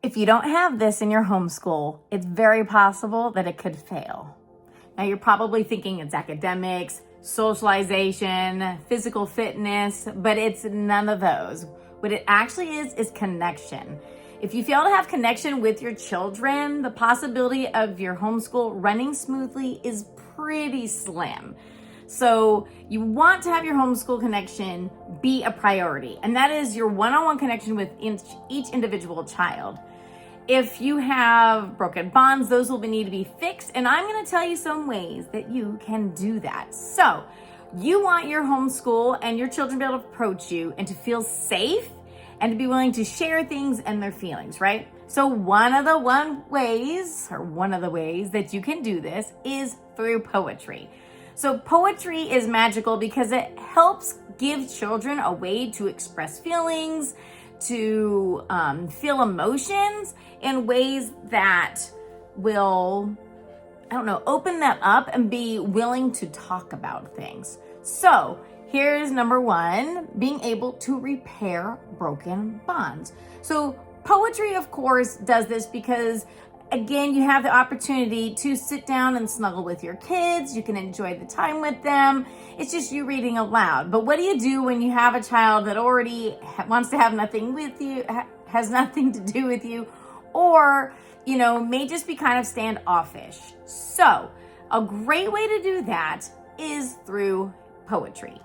If you don't have this in your homeschool, it's very possible that it could fail. Now, you're probably thinking it's academics, socialization, physical fitness, but it's none of those. What it actually is connection. If you fail to have connection with your children, the possibility of your homeschool running smoothly is pretty slim. So you want to have your homeschool connection be a priority, and that is your one-on-one connection with each individual child. If you have broken bonds, those will need to be fixed, and I'm going to tell you some ways that you can do that. So you want your homeschool and your children to be able to approach you and to feel safe and to be willing to share things and their feelings, right? So one of the ways that you can do this is through poetry. So poetry is magical because it helps give children a way to express feelings, to feel emotions in ways that will, open them up and be willing to talk about things. So here's number one, being able to repair broken bonds. So poetry, of course, does this because, again, you have the opportunity to sit down and snuggle with your kids. You can enjoy the time with them. It's just you reading aloud. But what do you do when you have a child that already wants to have nothing with you, has nothing to do with you, or, may just be kind of standoffish? So a great way to do that is through poetry.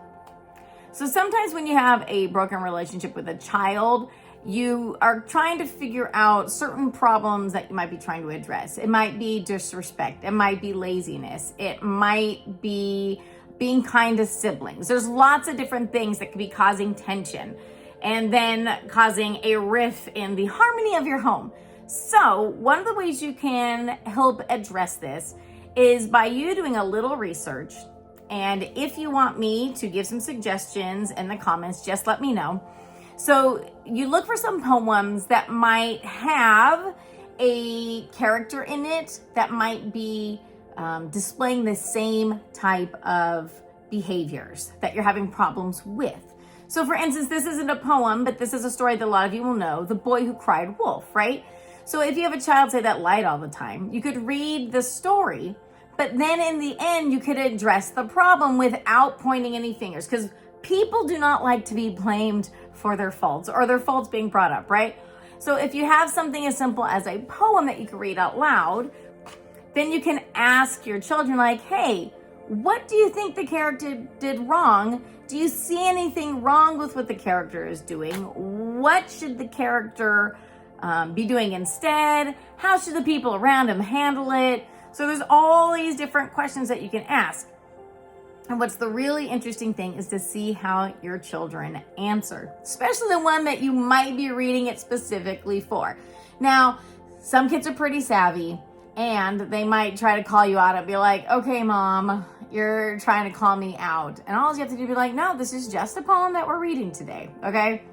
So sometimes when you have a broken relationship with a child, you are trying to figure out certain problems that you might be trying to address. It might be disrespect. It might be laziness. It might be being kind to siblings. There's lots of different things that could be causing tension and then causing a rift in the harmony of your home. So one of the ways you can help address this is by you doing a little research. And if you want me to give some suggestions in the comments, just let me know. So you look for some poems that might have a character in it that might be displaying the same type of behaviors that you're having problems with. So for instance, this isn't a poem, but this is a story that a lot of you will know, The Boy Who Cried Wolf, right? So if you have a child, say, that lied all the time, you could read the story, but then in the end, you could address the problem without pointing any fingers, because people do not like to be blamed for their faults or their faults being brought up, right? So if you have something as simple as a poem that you can read out loud, then you can ask your children, like, hey, what do you think the character did wrong? Do you see anything wrong with what the character is doing? What should the character be doing instead? How should the people around him handle it? So there's all these different questions that you can ask. And what's the really interesting thing is to see how your children answer, especially the one that you might be reading it specifically for. Now, some kids are pretty savvy and they might try to call you out and be like, okay, mom, you're trying to call me out. And all you have to do is be like, no, this is just a poem that we're reading today, okay?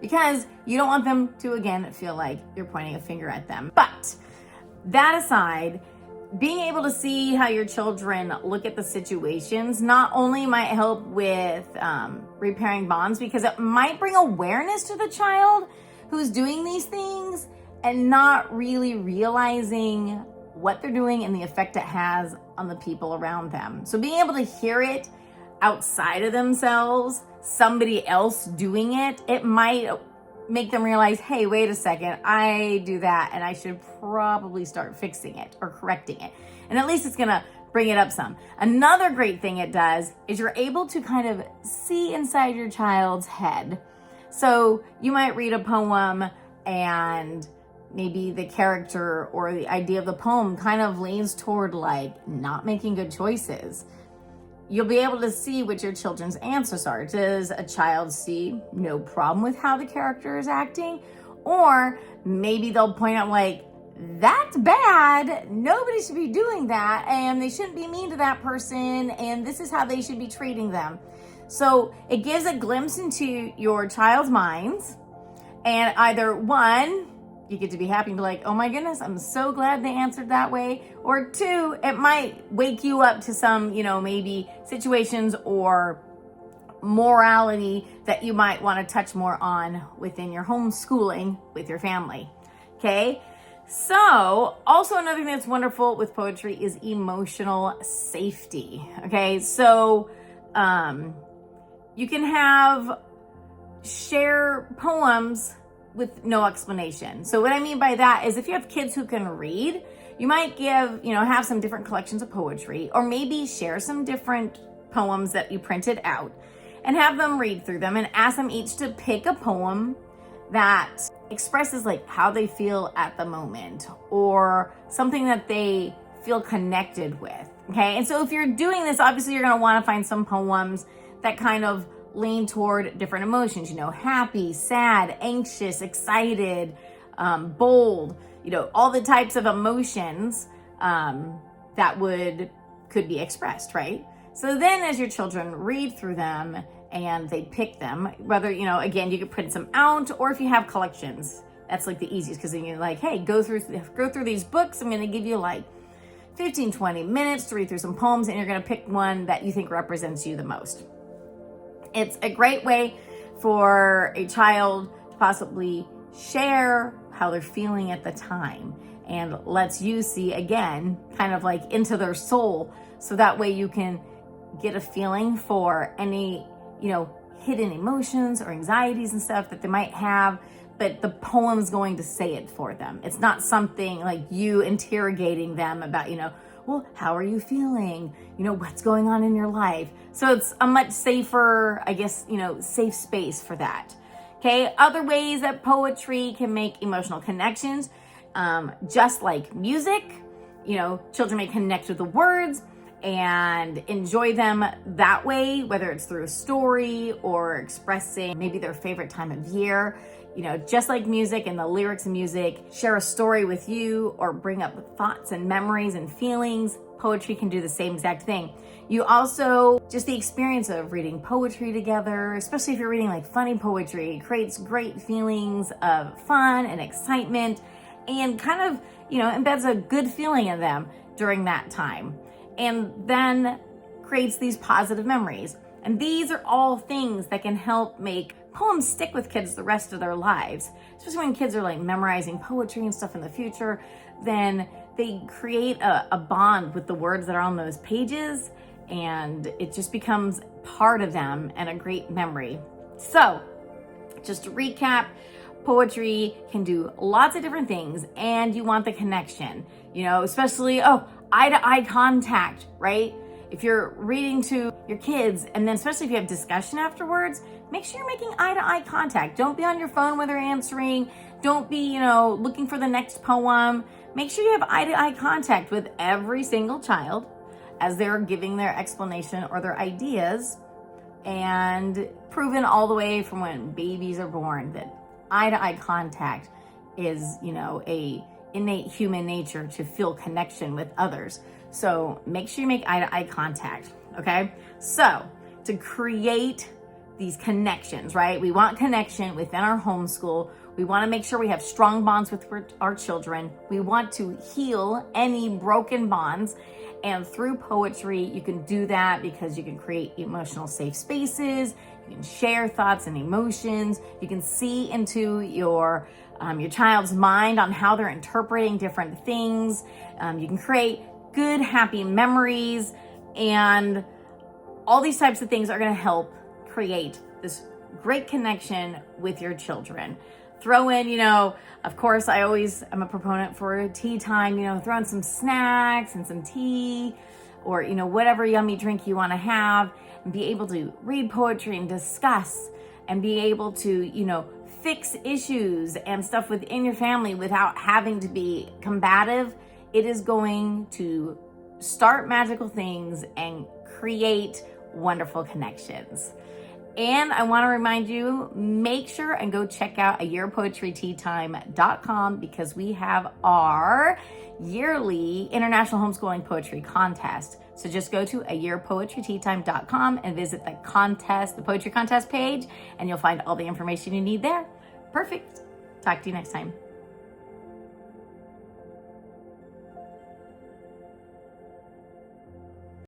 Because you don't want them to, again, feel like you're pointing a finger at them. But that aside, being able to see how your children look at the situations not only might help with repairing bonds, because it might bring awareness to the child who's doing these things and not really realizing what they're doing and the effect it has on the people around them. So being able to hear it outside of themselves, somebody else doing it, it might make them realize, hey, wait a second, I do that and I should probably start fixing it or correcting it. And at least it's gonna bring it up some. Another great thing it does is you're able to kind of see inside your child's head. So you might read a poem and maybe the character or the idea of the poem kind of leans toward like not making good choices. You'll be able to see what your children's answers are. Does a child see no problem with how the character is acting? Or maybe they'll point out like, that's bad, nobody should be doing that, and they shouldn't be mean to that person, and this is how they should be treating them. So it gives a glimpse into your child's minds, and either one, you get to be happy and be like, oh my goodness, I'm so glad they answered that way. Or two, it might wake you up to some, maybe situations or morality that you might want to touch more on within your homeschooling with your family. Okay. So also another thing that's wonderful with poetry is emotional safety. Okay. So, you can share poems with no explanation. So what I mean by that is if you have kids who can read, you might have some different collections of poetry, or maybe share some different poems that you printed out and have them read through them and ask them each to pick a poem that expresses like how they feel at the moment or something that they feel connected with. Okay. And so if you're doing this, obviously you're going to want to find some poems that kind of lean toward different emotions, happy, sad, anxious, excited, bold, all the types of emotions that could be expressed, right? So then as your children read through them and they pick them, whether, again, you could print some out, or if you have collections, that's like the easiest, because then you're like, hey, go through these books. I'm going to give you like 15, 20 minutes to read through some poems, and you're going to pick one that you think represents you the most. It's a great way for a child to possibly share how they're feeling at the time, and lets you see, again, kind of like into their soul. So that way you can get a feeling for any, hidden emotions or anxieties and stuff that they might have, but the poem's going to say it for them. It's not something like you interrogating them about, well, how are you feeling? What's going on in your life? So it's a much safer, I guess, safe space for that. Okay. Other ways that poetry can make emotional connections, just like music, children may connect with the words and enjoy them that way, whether it's through a story or expressing maybe their favorite time of year. Just like music and the lyrics of music share a story with you or bring up thoughts and memories and feelings, poetry can do the same exact thing. You also, just the experience of reading poetry together, especially if you're reading like funny poetry, creates great feelings of fun and excitement, and kind of, embeds a good feeling in them during that time, and then creates these positive memories. And these are all things that can help make poems stick with kids the rest of their lives, especially when kids are like memorizing poetry and stuff in the future. Then they create a bond with the words that are on those pages, and it just becomes part of them and a great memory. So just to recap, poetry can do lots of different things, and you want the connection, especially, eye-to-eye contact, right? If you're reading to your kids, and then especially if you have discussion afterwards, make sure you're making eye-to-eye contact. Don't be on your phone when they're answering. Don't be, looking for the next poem. Make sure you have eye-to-eye contact with every single child as they're giving their explanation or their ideas, and proven all the way from when babies are born that eye-to-eye contact is, a innate human nature to feel connection with others. So make sure you make eye-to-eye contact, okay? So to create these connections, right? We want connection within our homeschool. We want to make sure we have strong bonds with our children. We want to heal any broken bonds. And through poetry, you can do that because you can create emotional safe spaces. You can share thoughts and emotions. You can see into your child's mind on how they're interpreting different things. You can create good, happy memories, and all these types of things are going to help create this great connection with your children. Throw in, of course, I'm a proponent for tea time, throw in some snacks and some tea, or, whatever yummy drink you want to have, and be able to read poetry and discuss, and be able to, fix issues and stuff within your family without having to be combative. It is going to start magical things and create wonderful connections. And I want to remind you, make sure and go check out ayearpoetryteatime.com, because we have our yearly International Homeschooling Poetry Contest. So just go to ayearpoetryteatime.com and visit the poetry contest page, and you'll find all the information you need there. Perfect. Talk to you next time.